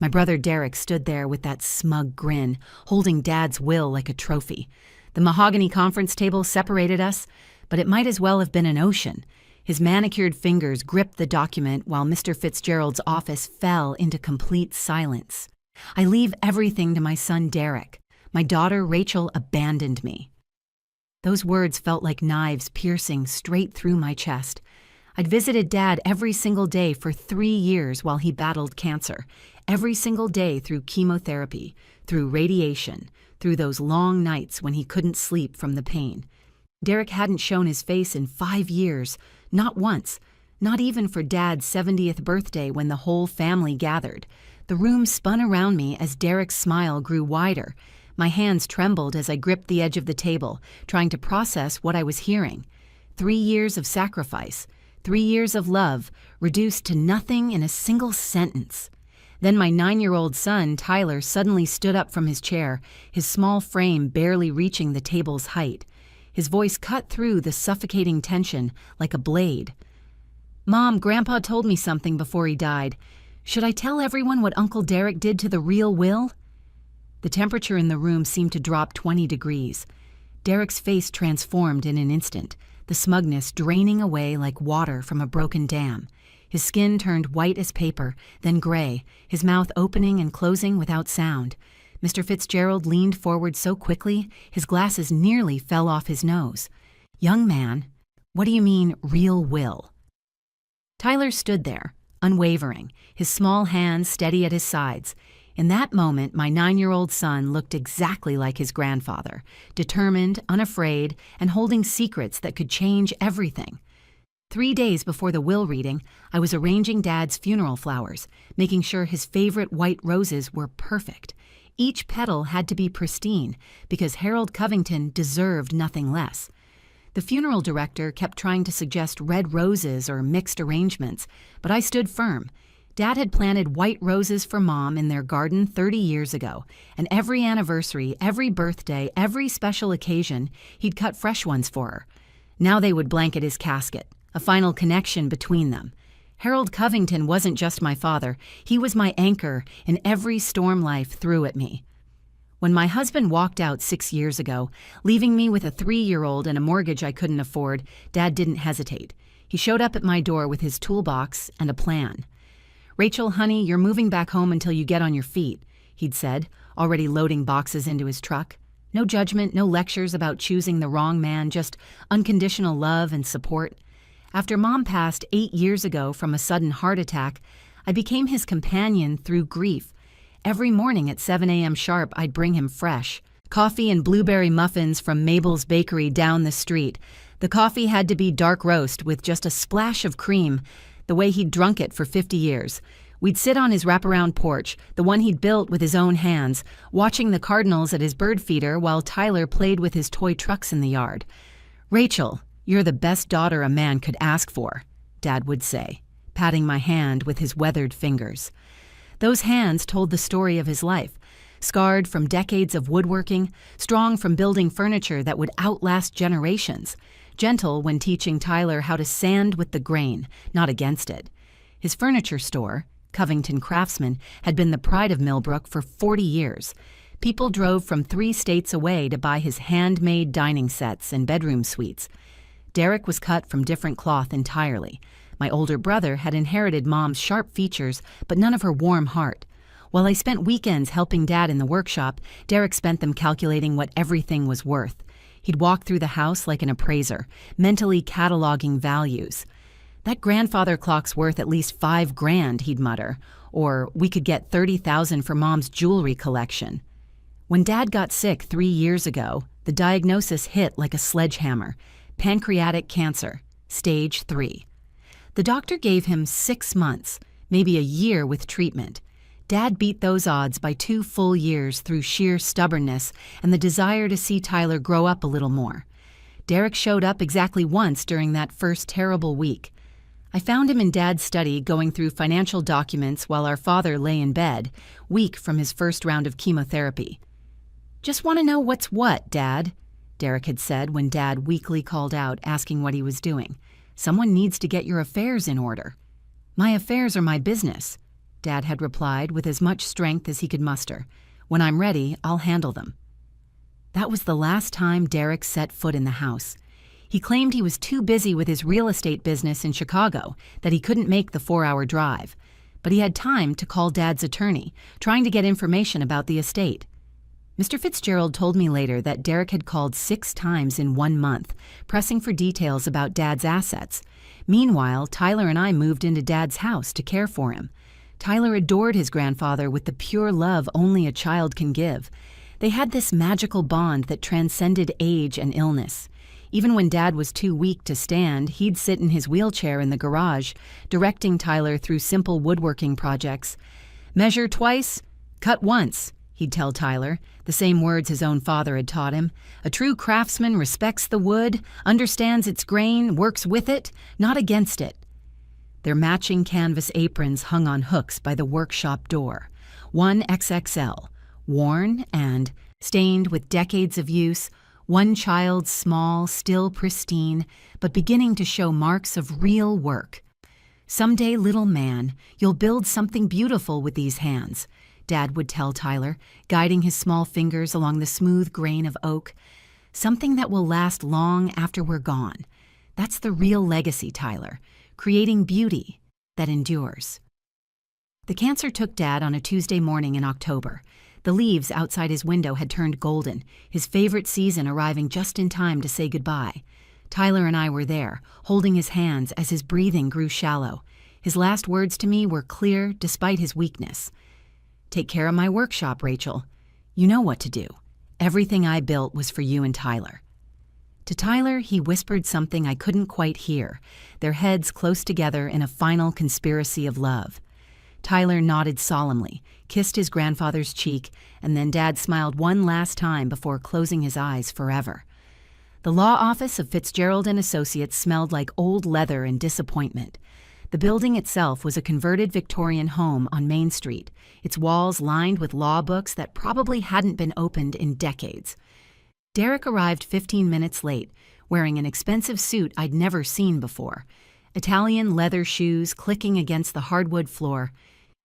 My brother Derek stood there with that smug grin, holding Dad's will like a trophy. The mahogany conference table separated us, but it might as well have been an ocean. His manicured fingers gripped the document while Mr. Fitzgerald's office fell into complete silence. I leave everything to my son Derek. My daughter Rachel abandoned me. Those words felt like knives piercing straight through my chest. I'd visited Dad every single day for 3 years while he battled cancer. Every single day through chemotherapy, through radiation, through those long nights when he couldn't sleep from the pain. Derek hadn't shown his face in 5 years, not once, not even for Dad's 70th birthday when the whole family gathered. The room spun around me as Derek's smile grew wider. My hands trembled as I gripped the edge of the table, trying to process what I was hearing. 3 years of sacrifice, 3 years of love, reduced to nothing in a single sentence. Then my 9-year-old son, Tyler, suddenly stood up from his chair, his small frame barely reaching the table's height. His voice cut through the suffocating tension like a blade. "Mom, Grandpa told me something before he died. Should I tell everyone what Uncle Derek did to the real Will?" The temperature in the room seemed to drop 20 degrees. Derek's face transformed in an instant, the smugness draining away like water from a broken dam. His skin turned white as paper, then gray, his mouth opening and closing without sound. Mr. Fitzgerald leaned forward so quickly, his glasses nearly fell off his nose. "Young man, what do you mean, real Will?" Tyler stood there, unwavering, his small hands steady at his sides. In that moment, my 9-year-old son looked exactly like his grandfather, determined, unafraid, and holding secrets that could change everything. 3 days before the will reading, I was arranging Dad's funeral flowers, making sure his favorite white roses were perfect. Each petal had to be pristine, because Harold Covington deserved nothing less. The funeral director kept trying to suggest red roses or mixed arrangements, but I stood firm. Dad had planted white roses for Mom in their garden 30 years ago, and every anniversary, every birthday, every special occasion, he'd cut fresh ones for her. Now they would blanket his casket, a final connection between them. Harold Covington wasn't just my father, he was my anchor in every storm life threw at me. When my husband walked out 6 years ago, leaving me with a 3-year-old and a mortgage I couldn't afford, Dad didn't hesitate. He showed up at my door with his toolbox and a plan. "Rachel, honey, you're moving back home until you get on your feet," he'd said, already loading boxes into his truck. No judgment, no lectures about choosing the wrong man, just unconditional love and support. After Mom passed 8 years ago from a sudden heart attack, I became his companion through grief. Every morning at 7 a.m. sharp, I'd bring him fresh coffee and blueberry muffins from Mabel's Bakery down the street. The coffee had to be dark roast with just a splash of cream, the way he'd drunk it for 50 years. We'd sit on his wraparound porch, the one he'd built with his own hands, watching the cardinals at his bird feeder while Tyler played with his toy trucks in the yard. "Rachel, you're the best daughter a man could ask for," Dad would say, patting my hand with his weathered fingers. Those hands told the story of his life, scarred from decades of woodworking, strong from building furniture that would outlast generations, gentle when teaching Tyler how to sand with the grain, not against it. His furniture store, Covington Craftsman, had been the pride of Millbrook for 40 years. People drove from 3 states away to buy his handmade dining sets and bedroom suites. Derek was cut from different cloth entirely. My older brother had inherited Mom's sharp features, but none of her warm heart. While I spent weekends helping Dad in the workshop, Derek spent them calculating what everything was worth. He'd walk through the house like an appraiser, mentally cataloging values. "That grandfather clock's worth at least $5,000, he'd mutter, or "We could get $30,000 for Mom's jewelry collection." When Dad got sick 3 years ago, the diagnosis hit like a sledgehammer: pancreatic cancer, stage 3. The doctor gave him 6 months, maybe a year with treatment. Dad beat those odds by 2 full years through sheer stubbornness and the desire to see Tyler grow up a little more. Derek showed up exactly once during that first terrible week. I found him in Dad's study going through financial documents while our father lay in bed, weak from his first round of chemotherapy. "Just want to know what's what, Dad," Derek had said when Dad weakly called out asking what he was doing. "Someone needs to get your affairs in order." "My affairs are my business." Dad had replied with as much strength as he could muster. "When I'm ready, I'll handle them." That was the last time Derek set foot in the house. He claimed he was too busy with his real estate business in Chicago that he couldn't make the 4-hour drive. But he had time to call Dad's attorney, trying to get information about the estate. Mr. Fitzgerald told me later that Derek had called 6 times in 1 month, pressing for details about Dad's assets. Meanwhile, Tyler and I moved into Dad's house to care for him. Tyler adored his grandfather with the pure love only a child can give. They had this magical bond that transcended age and illness. Even when Dad was too weak to stand, he'd sit in his wheelchair in the garage, directing Tyler through simple woodworking projects. "Measure twice, cut once," he'd tell Tyler, the same words his own father had taught him. "A true craftsman respects the wood, understands its grain, works with it, not against it." Their matching canvas aprons hung on hooks by the workshop door. One XXL, worn and stained with decades of use, one child small, still pristine, but beginning to show marks of real work. "Someday, little man, you'll build something beautiful with these hands," Dad would tell Tyler, guiding his small fingers along the smooth grain of oak. "Something that will last long after we're gone. That's the real legacy, Tyler, creating beauty that endures." The cancer took Dad on a Tuesday morning in October. The leaves outside his window had turned golden, his favorite season arriving just in time to say goodbye. Tyler and I were there, holding his hands as his breathing grew shallow. His last words to me were clear despite his weakness. "Take care of my workshop, Rachel. You know what to do. Everything I built was for you and Tyler." To Tyler, he whispered something I couldn't quite hear, their heads close together in a final conspiracy of love. Tyler nodded solemnly, kissed his grandfather's cheek, and then Dad smiled one last time before closing his eyes forever. The law office of Fitzgerald and Associates smelled like old leather and disappointment. The building itself was a converted Victorian home on Main Street, its walls lined with law books that probably hadn't been opened in decades. Derek arrived 15 minutes late, wearing an expensive suit I'd never seen before. Italian leather shoes clicking against the hardwood floor.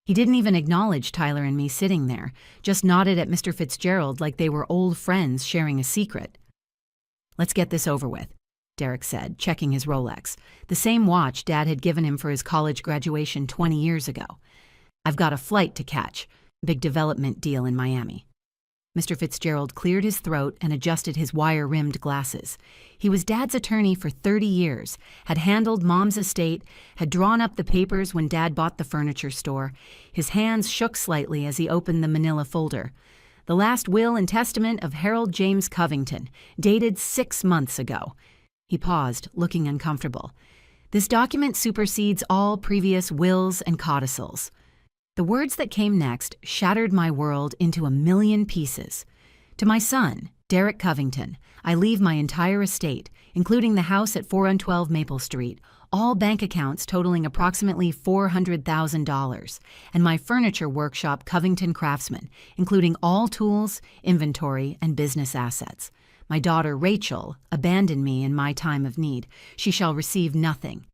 He didn't even acknowledge Tyler and me sitting there, just nodded at Mr. Fitzgerald like they were old friends sharing a secret. "Let's get this over with," Derek said, checking his Rolex, the same watch Dad had given him for his college graduation 20 years ago. "I've got a flight to catch, big development deal in Miami." Mr. Fitzgerald cleared his throat and adjusted his wire-rimmed glasses. He was Dad's attorney for 30 years, had handled Mom's estate, had drawn up the papers when Dad bought the furniture store. His hands shook slightly as he opened the manila folder. "The last will and testament of Harold James Covington, dated 6 months ago." He paused, looking uncomfortable. "This document supersedes all previous wills and codicils." The words that came next shattered my world into a million pieces. "To my son, Derek Covington, I leave my entire estate, including the house at 412 Maple Street, all bank accounts totaling approximately $400,000, and my furniture workshop Covington Craftsman, including all tools, inventory, and business assets. My daughter Rachel abandoned me in my time of need. She shall receive nothing."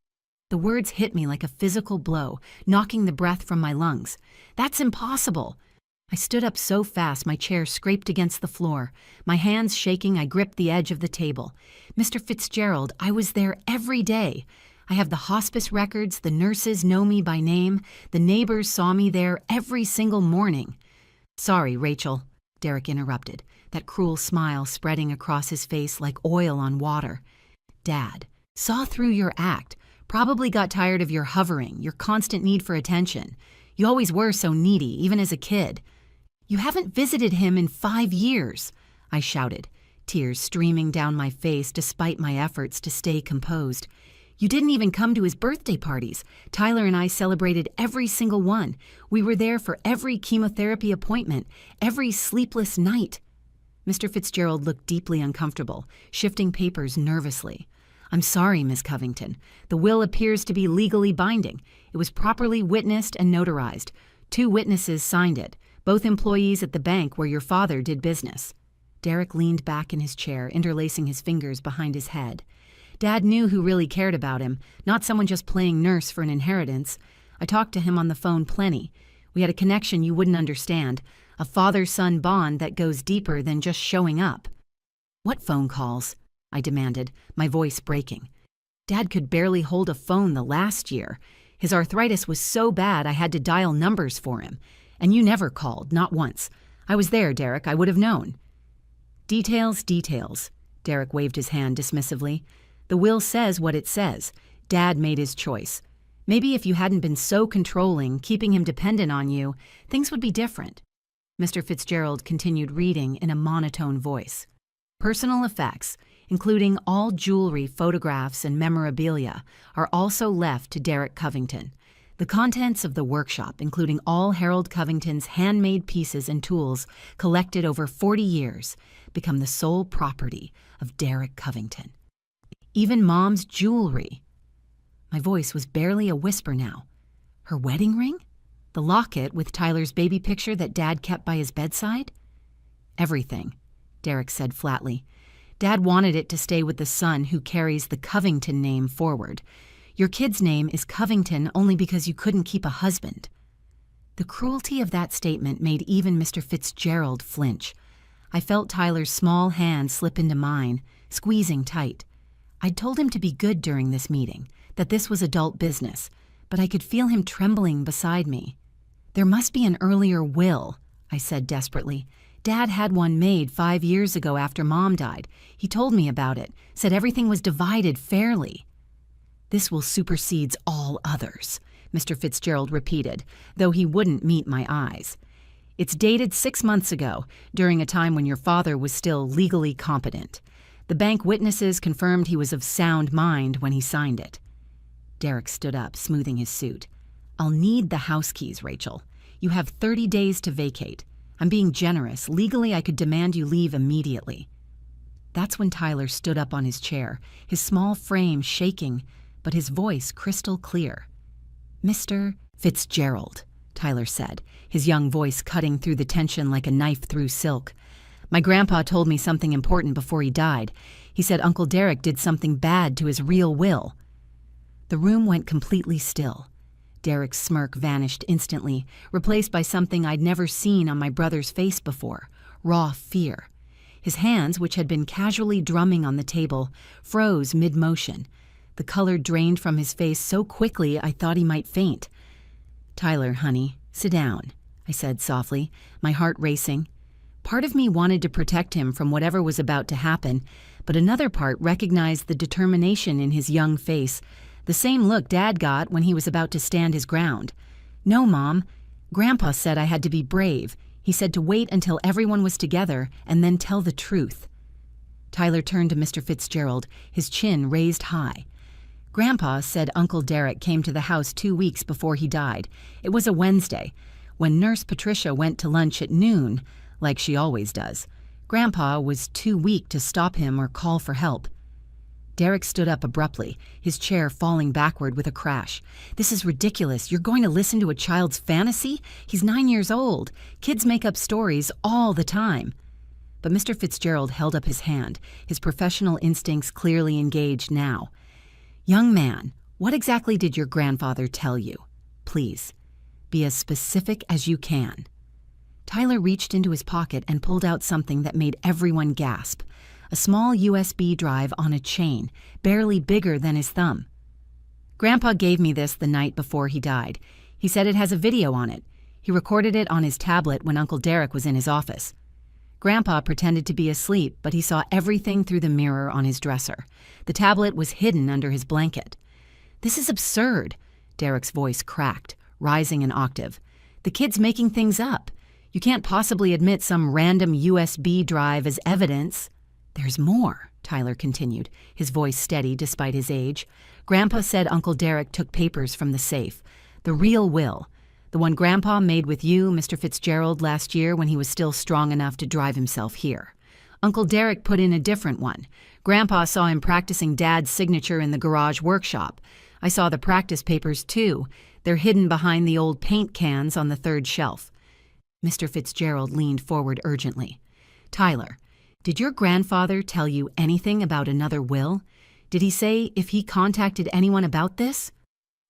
The words hit me like a physical blow, knocking the breath from my lungs. "That's impossible!" I stood up so fast my chair scraped against the floor. My hands shaking, I gripped the edge of the table. "Mr. Fitzgerald, I was there every day. I have the hospice records, the nurses know me by name, the neighbors saw me there every single morning." "Sorry, Rachel," Derek interrupted, that cruel smile spreading across his face like oil on water. "Dad, saw through your act. Probably got tired of your hovering, your constant need for attention. You always were so needy, even as a kid." "You haven't visited him in 5 years," I shouted, tears streaming down my face despite my efforts to stay composed. "You didn't even come to his birthday parties. Tyler and I celebrated every single one. We were there for every chemotherapy appointment, every sleepless night." Mr. Fitzgerald looked deeply uncomfortable, shifting papers nervously. "I'm sorry, Miss Covington. The will appears to be legally binding. It was properly witnessed and notarized. 2 witnesses signed it, both employees at the bank where your father did business." Derek leaned back in his chair, interlacing his fingers behind his head. Dad knew who really cared about him, not someone just playing nurse for an inheritance. I talked to him on the phone plenty. We had a connection you wouldn't understand, a father-son bond that goes deeper than just showing up." "What phone calls?" I demanded, my voice breaking. Dad could barely hold a phone the last year. His arthritis was so bad I had to dial numbers for him. And you never called, not once. I was there, Derek. I would have known. "Details, details." Derek waved his hand dismissively. "The will says what it says. Dad made his choice. Maybe if you hadn't been so controlling, keeping him dependent on you, things would be different." Mr. Fitzgerald continued reading in a monotone voice. "Personal effects, including all jewelry, photographs, and memorabilia, are also left to Derek Covington. The contents of the workshop, including all Harold Covington's handmade pieces and tools collected over 40 years, become the sole property of Derek Covington. Even Mom's jewelry." My voice was barely a whisper now. "Her wedding ring? The locket with Tyler's baby picture that Dad kept by his bedside?" "Everything," Derek said flatly. "Dad wanted it to stay with the son who carries the Covington name forward. Your kid's name is Covington only because you couldn't keep a husband." The cruelty of that statement made even Mr. Fitzgerald flinch. I felt Tyler's small hand slip into mine, squeezing tight. I'd told him to be good during this meeting, that this was adult business, but I could feel him trembling beside me. "There must be an earlier will," I said desperately. "Dad had one made 5 years ago after Mom died. He told me about it, said everything was divided fairly." "This will supersedes all others," Mr. Fitzgerald repeated, though he wouldn't meet my eyes. "It's dated 6 months ago, during a time when your father was still legally competent. The bank witnesses confirmed he was of sound mind when he signed it." Derek stood up, smoothing his suit. "I'll need the house keys, Rachel. You have 30 days to vacate. I'm being generous. Legally, I could demand you leave immediately." That's when Tyler stood up on his chair, his small frame shaking, but his voice crystal clear. "Mr. Fitzgerald," Tyler said, his young voice cutting through the tension like a knife through silk. "My grandpa told me something important before he died. He said Uncle Derek did something bad to his real will." The room went completely still. Derek's smirk vanished instantly, replaced by something I'd never seen on my brother's face before, raw fear. His hands, which had been casually drumming on the table, froze mid-motion. The color drained from his face so quickly I thought he might faint. "Tyler, honey, sit down," I said softly, my heart racing. Part of me wanted to protect him from whatever was about to happen, but another part recognized the determination in his young face, the same look Dad got when he was about to stand his ground. "No, Mom. Grandpa said I had to be brave. He said to wait until everyone was together and then tell the truth." Tyler turned to Mr. Fitzgerald, his chin raised high. "Grandpa said Uncle Derek came to the house 2 weeks before he died. It was a Wednesday. When Nurse Patricia went to lunch at noon, like she always does, Grandpa was too weak to stop him or call for help." Derek stood up abruptly, his chair falling backward with a crash. "This is ridiculous. You're going to listen to a child's fantasy? He's 9 years old. Kids make up stories all the time." But Mr. Fitzgerald held up his hand, his professional instincts clearly engaged now. "Young man, what exactly did your grandfather tell you? Please, be as specific as you can." Tyler reached into his pocket and pulled out something that made everyone gasp. A small USB drive on a chain, barely bigger than his thumb. "Grandpa gave me this the night before he died. He said it has a video on it. He recorded it on his tablet when Uncle Derek was in his office. Grandpa pretended to be asleep, but he saw everything through the mirror on his dresser. The tablet was hidden under his blanket." "This is absurd," Derek's voice cracked, rising an octave. "The kid's making things up. You can't possibly admit some random USB drive as evidence." "There's more," Tyler continued, his voice steady despite his age. "Grandpa said Uncle Derek took papers from the safe. The real will. The one Grandpa made with you, Mr. Fitzgerald, last year when he was still strong enough to drive himself here. Uncle Derek put in a different one. Grandpa saw him practicing Dad's signature in the garage workshop. I saw the practice papers, too. They're hidden behind the old paint cans on the 3rd shelf." Mr. Fitzgerald leaned forward urgently. "Tyler, did your grandfather tell you anything about another will? Did he say if he contacted anyone about this?"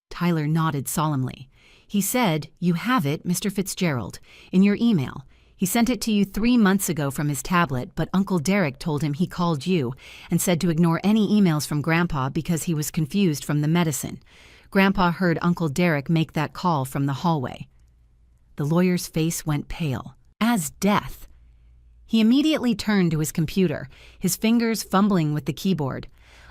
Tyler nodded solemnly. He said, "You have it, Mr. Fitzgerald, in your email. He sent it to you 3 months ago from his tablet, but Uncle Derek told him he called you and said to ignore any emails from Grandpa because he was confused from the medicine. Grandpa heard Uncle Derek make that call from the hallway." The lawyer's face went pale, as death. He immediately turned to his computer, his fingers fumbling with the keyboard.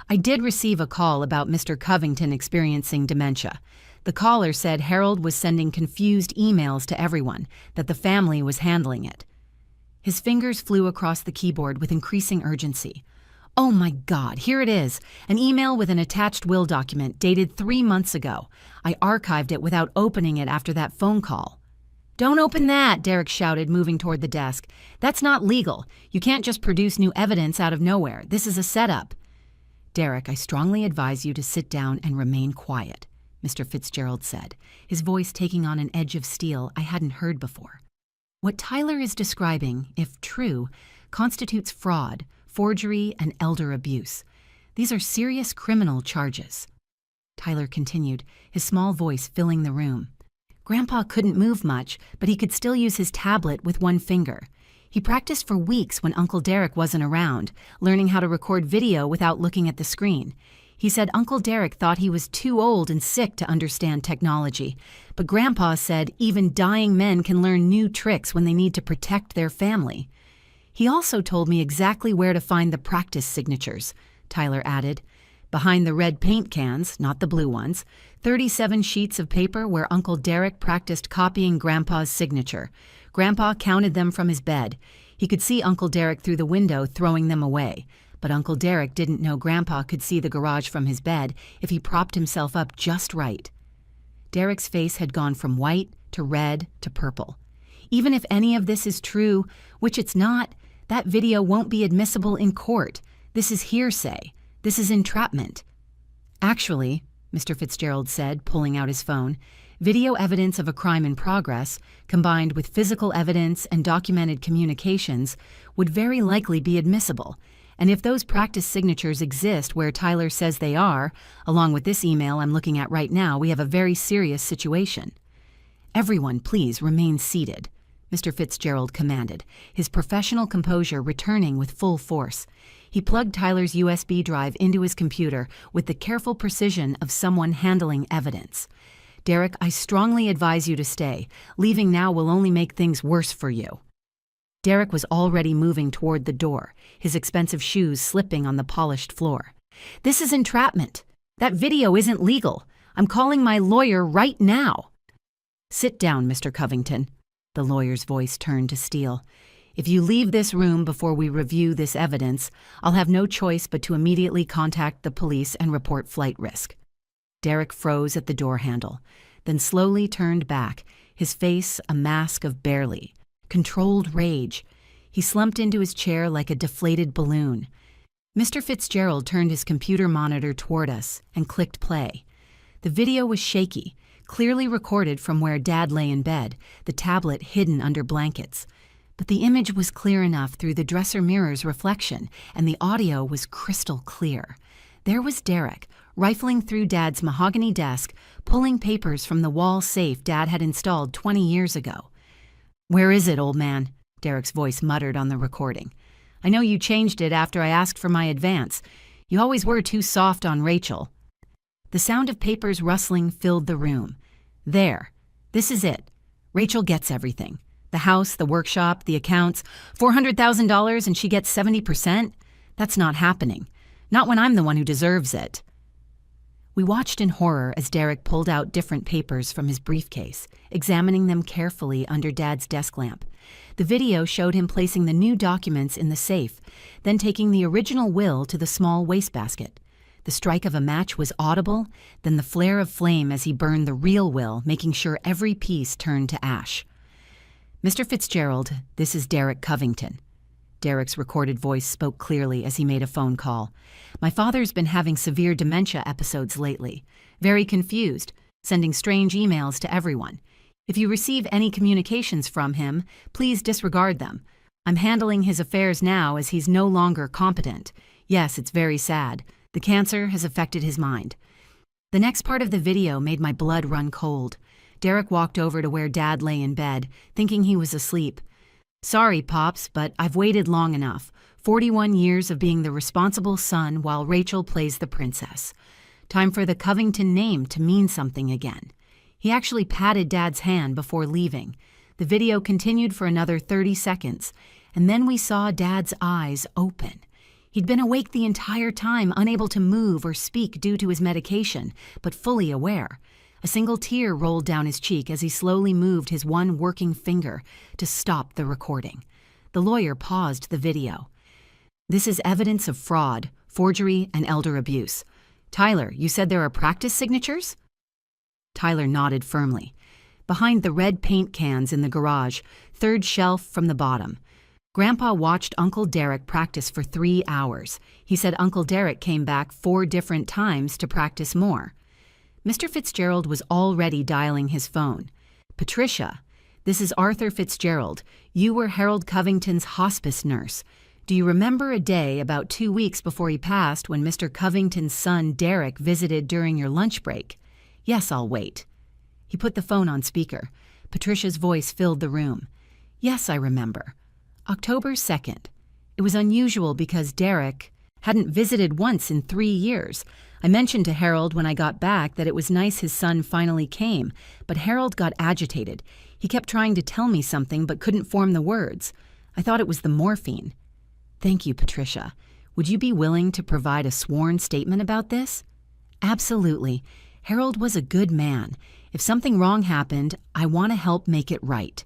"I did receive a call about Mr. Covington experiencing dementia. The caller said Harold was sending confused emails to everyone, that the family was handling it." His fingers flew across the keyboard with increasing urgency. "Oh my God, here it is, an email with an attached will document dated 3 months ago. I archived it without opening it after that phone call." "Don't open that," Derek shouted, moving toward the desk. "That's not legal. You can't just produce new evidence out of nowhere. This is a setup." "Derek, I strongly advise you to sit down and remain quiet," Mr. Fitzgerald said, his voice taking on an edge of steel I hadn't heard before. "What Tyler is describing, if true, constitutes fraud, forgery, and elder abuse. These are serious criminal charges." Tyler continued, his small voice filling the room. "Grandpa couldn't move much, but he could still use his tablet with one finger. He practiced for weeks when Uncle Derek wasn't around, learning how to record video without looking at the screen. He said Uncle Derek thought he was too old and sick to understand technology, but Grandpa said even dying men can learn new tricks when they need to protect their family. He also told me exactly where to find the practice signatures," Tyler added. "Behind the red paint cans, not the blue ones, 37 sheets of paper where Uncle Derek practiced copying Grandpa's signature. Grandpa counted them from his bed. He could see Uncle Derek through the window throwing them away, but Uncle Derek didn't know Grandpa could see the garage from his bed if he propped himself up just right." Derek's face had gone from white to red to purple. "Even if any of this is true, which it's not, that video won't be admissible in court. This is hearsay. This is entrapment." "Actually," Mr. Fitzgerald said, pulling out his phone, "video evidence of a crime in progress, combined with physical evidence and documented communications, would very likely be admissible. And if those practice signatures exist where Tyler says they are, along with this email I'm looking at right now, we have a very serious situation." "Everyone, please remain seated," Mr. Fitzgerald commanded, his professional composure returning with full force. He plugged Tyler's USB drive into his computer with the careful precision of someone handling evidence. "Derek, I strongly advise you to stay. Leaving now will only make things worse for you." Derek was already moving toward the door, his expensive shoes slipping on the polished floor. "This is entrapment. That video isn't legal. I'm calling my lawyer right now." "Sit down, Mr. Covington." The lawyer's voice turned to steel. "If you leave this room before we review this evidence, I'll have no choice but to immediately contact the police and report flight risk." Derek froze at the door handle, then slowly turned back, his face a mask of barely controlled rage. He slumped into his chair like a deflated balloon. Mr. Fitzgerald turned his computer monitor toward us and clicked play. The video was shaky, clearly recorded from where Dad lay in bed, the tablet hidden under blankets. But the image was clear enough through the dresser mirror's reflection, and the audio was crystal clear. There was Derek, rifling through Dad's mahogany desk, pulling papers from the wall safe Dad had installed 20 years ago. "Where is it, old man?" Derek's voice muttered on the recording. "I know you changed it after I asked for my advance. You always were too soft on Rachel." The sound of papers rustling filled the room. "There. This is it. Rachel gets everything. The house, the workshop, the accounts, $400,000 and she gets 70%? That's not happening. Not when I'm the one who deserves it." We watched in horror as Derek pulled out different papers from his briefcase, examining them carefully under Dad's desk lamp. The video showed him placing the new documents in the safe, then taking the original will to the small wastebasket. The strike of a match was audible, then the flare of flame as he burned the real will, making sure every piece turned to ash. "Mr. Fitzgerald, this is Derek Covington." Derek's recorded voice spoke clearly as he made a phone call. "My father's been having severe dementia episodes lately. Very confused, sending strange emails to everyone. If you receive any communications from him, please disregard them. I'm handling his affairs now as he's no longer competent. Yes, it's very sad. The cancer has affected his mind." The next part of the video made my blood run cold. Derek walked over to where Dad lay in bed, thinking he was asleep. "Sorry, Pops, but I've waited long enough. 41 years of being the responsible son while Rachel plays the princess. Time for the Covington name to mean something again." He actually patted Dad's hand before leaving. The video continued for another 30 seconds, and then we saw Dad's eyes open. He'd been awake the entire time, unable to move or speak due to his medication, but fully aware. A single tear rolled down his cheek as he slowly moved his one working finger to stop the recording. The lawyer paused the video. "This is evidence of fraud, forgery, and elder abuse. Tyler, you said there are practice signatures?" Tyler nodded firmly. "Behind the red paint cans in the garage, third shelf from the bottom. Grandpa watched Uncle Derek practice for 3 hours. He said Uncle Derek came back 4 different times to practice more." Mr. Fitzgerald was already dialing his phone. "Patricia, this is Arthur Fitzgerald. You were Harold Covington's hospice nurse. Do you remember a day about 2 weeks before he passed when Mr. Covington's son Derek visited during your lunch break?" "Yes, I'll wait." He put the phone on speaker. Patricia's voice filled the room. "Yes, I remember. October 2nd. It was unusual because Derek hadn't visited once in 3 years. I mentioned to Harold when I got back that it was nice his son finally came, but Harold got agitated. He kept trying to tell me something but couldn't form the words. I thought it was the morphine." "Thank you, Patricia. Would you be willing to provide a sworn statement about this?" "Absolutely. Harold was a good man. If something wrong happened, I want to help make it right."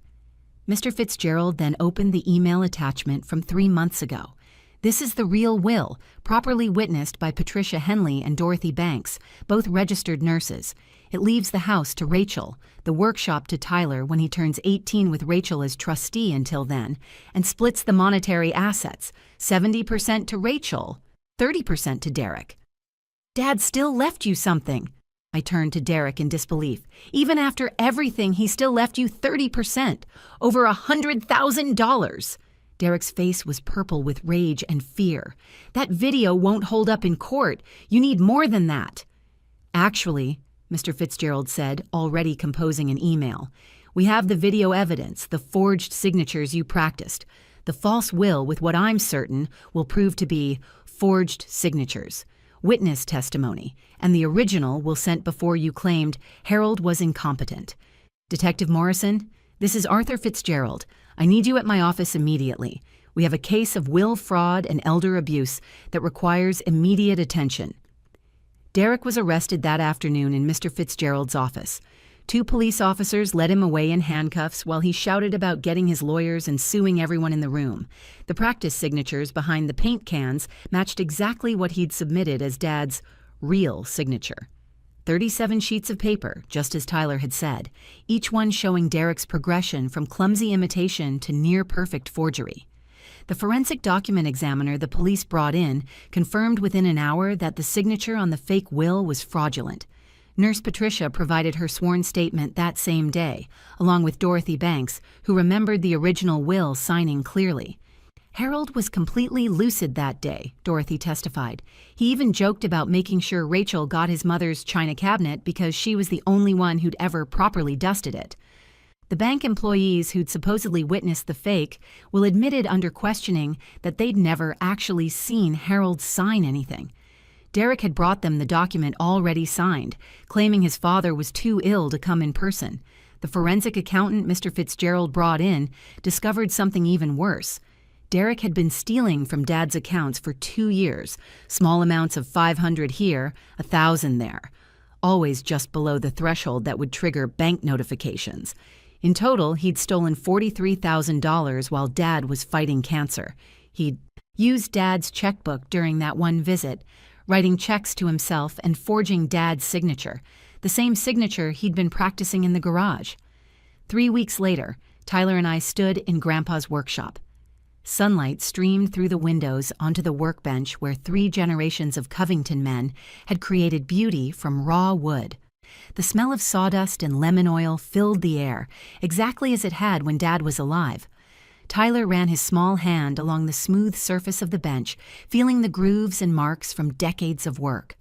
Mr. Fitzgerald then opened the email attachment from 3 months ago. This is the real will, properly witnessed by Patricia Henley and Dorothy Banks, both registered nurses. It leaves the house to Rachel, the workshop to Tyler when he turns 18 with Rachel as trustee until then, and splits the monetary assets, 70% to Rachel, 30% to Derek. "Dad still left you something." I turned to Derek in disbelief. "Even after everything, he still left you 30%, over $100,000. Derek's face was purple with rage and fear. "That video won't hold up in court. You need more than that." "Actually," Mr. Fitzgerald said, already composing an email, "we have the video evidence, the forged signatures you practiced. The false will, with what I'm certain, will prove to be forged signatures. Witness testimony, and the original will sent before you claimed Harold was incompetent. Detective Morrison, this is Arthur Fitzgerald. I need you at my office immediately. We have a case of will fraud and elder abuse that requires immediate attention." Derek was arrested that afternoon in Mr. Fitzgerald's office. 2 police officers led him away in handcuffs while he shouted about getting his lawyers and suing everyone in the room. The practice signatures behind the paint cans matched exactly what he'd submitted as Dad's real signature. 37 sheets of paper, just as Tyler had said, each one showing Derek's progression from clumsy imitation to near-perfect forgery. The forensic document examiner the police brought in confirmed within an hour that the signature on the fake will was fraudulent. Nurse Patricia provided her sworn statement that same day, along with Dorothy Banks, who remembered the original will signing clearly. "Harold was completely lucid that day," Dorothy testified. "He even joked about making sure Rachel got his mother's china cabinet because she was the only one who'd ever properly dusted it." The bank employees who'd supposedly witnessed the fake will admitted under questioning that they'd never actually seen Harold sign anything. Derek had brought them the document already signed, claiming his father was too ill to come in person. The forensic accountant Mr. Fitzgerald brought in discovered something even worse. Derek had been stealing from Dad's accounts for 2 years, small amounts of $500 here, $1,000 there, always just below the threshold that would trigger bank notifications. In total, he'd stolen $43,000 while Dad was fighting cancer. He'd used Dad's checkbook during that one visit, writing checks to himself and forging Dad's signature, the same signature he'd been practicing in the garage. 3 weeks later, Tyler and I stood in Grandpa's workshop. Sunlight streamed through the windows onto the workbench where 3 generations of Covington men had created beauty from raw wood. The smell of sawdust and lemon oil filled the air, exactly as it had when Dad was alive. Tyler ran his small hand along the smooth surface of the bench, feeling the grooves and marks from decades of work.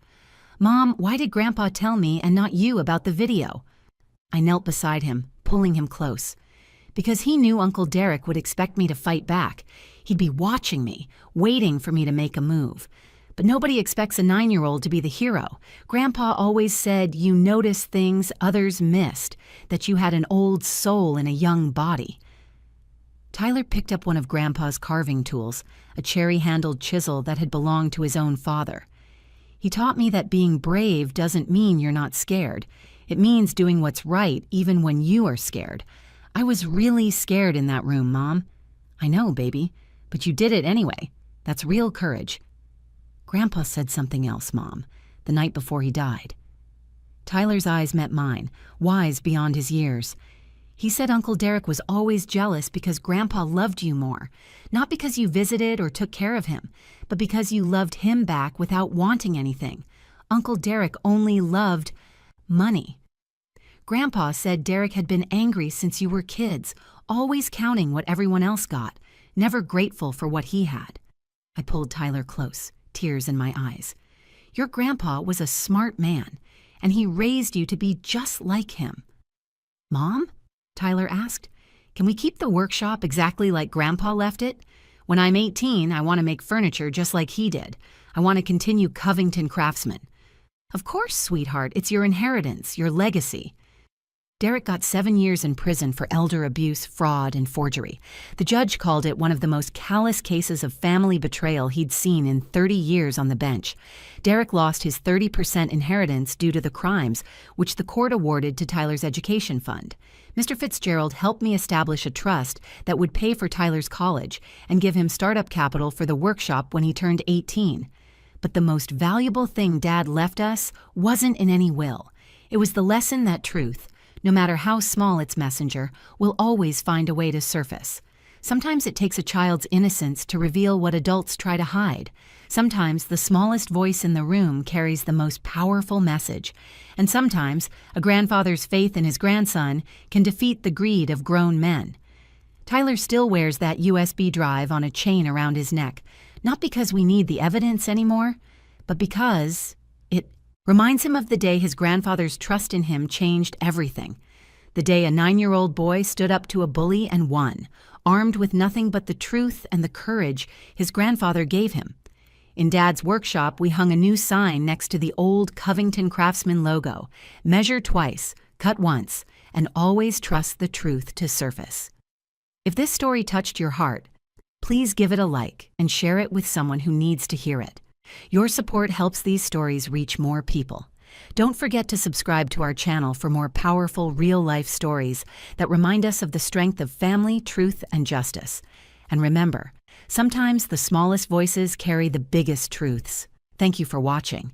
"Mom, why did Grandpa tell me and not you about the video?" I knelt beside him, pulling him close. Because he knew Uncle Derek would expect me to fight back. He'd be watching me, waiting for me to make a move. But nobody expects a 9-year-old to be the hero. Grandpa always said you noticed things others missed, that you had an old soul in a young body. Tyler picked up one of Grandpa's carving tools, a cherry-handled chisel that had belonged to his own father. He taught me that being brave doesn't mean you're not scared. It means doing what's right even when you are scared. I was really scared in that room, Mom. I know, baby, but you did it anyway. That's real courage. Grandpa said something else, Mom, the night before he died. Tyler's eyes met mine, wise beyond his years. He said Uncle Derek was always jealous because Grandpa loved you more, not because you visited or took care of him, but because you loved him back without wanting anything. Uncle Derek only loved money. Grandpa said Derek had been angry since you were kids, always counting what everyone else got, never grateful for what he had. I pulled Tyler close, tears in my eyes. Your grandpa was a smart man, and he raised you to be just like him. Mom? Tyler asked. Can we keep the workshop exactly like Grandpa left it? When I'm 18, I want to make furniture just like he did. I want to continue Covington craftsman. Of course, sweetheart, it's your inheritance, your legacy. Derek got 7 years in prison for elder abuse, fraud, and forgery. The judge called it one of the most callous cases of family betrayal he'd seen in 30 years on the bench. Derek lost his 30% inheritance due to the crimes, which the court awarded to Tyler's education fund. Mr. Fitzgerald helped me establish a trust that would pay for Tyler's college and give him startup capital for the workshop when he turned 18. But the most valuable thing Dad left us wasn't in any will. It was the lesson that truth, no matter how small its messenger, will always find a way to surface. Sometimes it takes a child's innocence to reveal what adults try to hide. Sometimes the smallest voice in the room carries the most powerful message. And sometimes a grandfather's faith in his grandson can defeat the greed of grown men. Tyler still wears that USB drive on a chain around his neck, not because we need the evidence anymore, but because it reminds him of the day his grandfather's trust in him changed everything. The day a 9-year-old boy stood up to a bully and won, armed with nothing but the truth and the courage his grandfather gave him. In Dad's workshop, we hung a new sign next to the old Covington Craftsman logo. Measure twice, cut once, and always trust the truth to surface. If this story touched your heart, please give it a like and share it with someone who needs to hear it. Your support helps these stories reach more people. Don't forget to subscribe to our channel for more powerful real-life stories that remind us of the strength of family, truth, and justice. And remember, sometimes the smallest voices carry the biggest truths. Thank you for watching.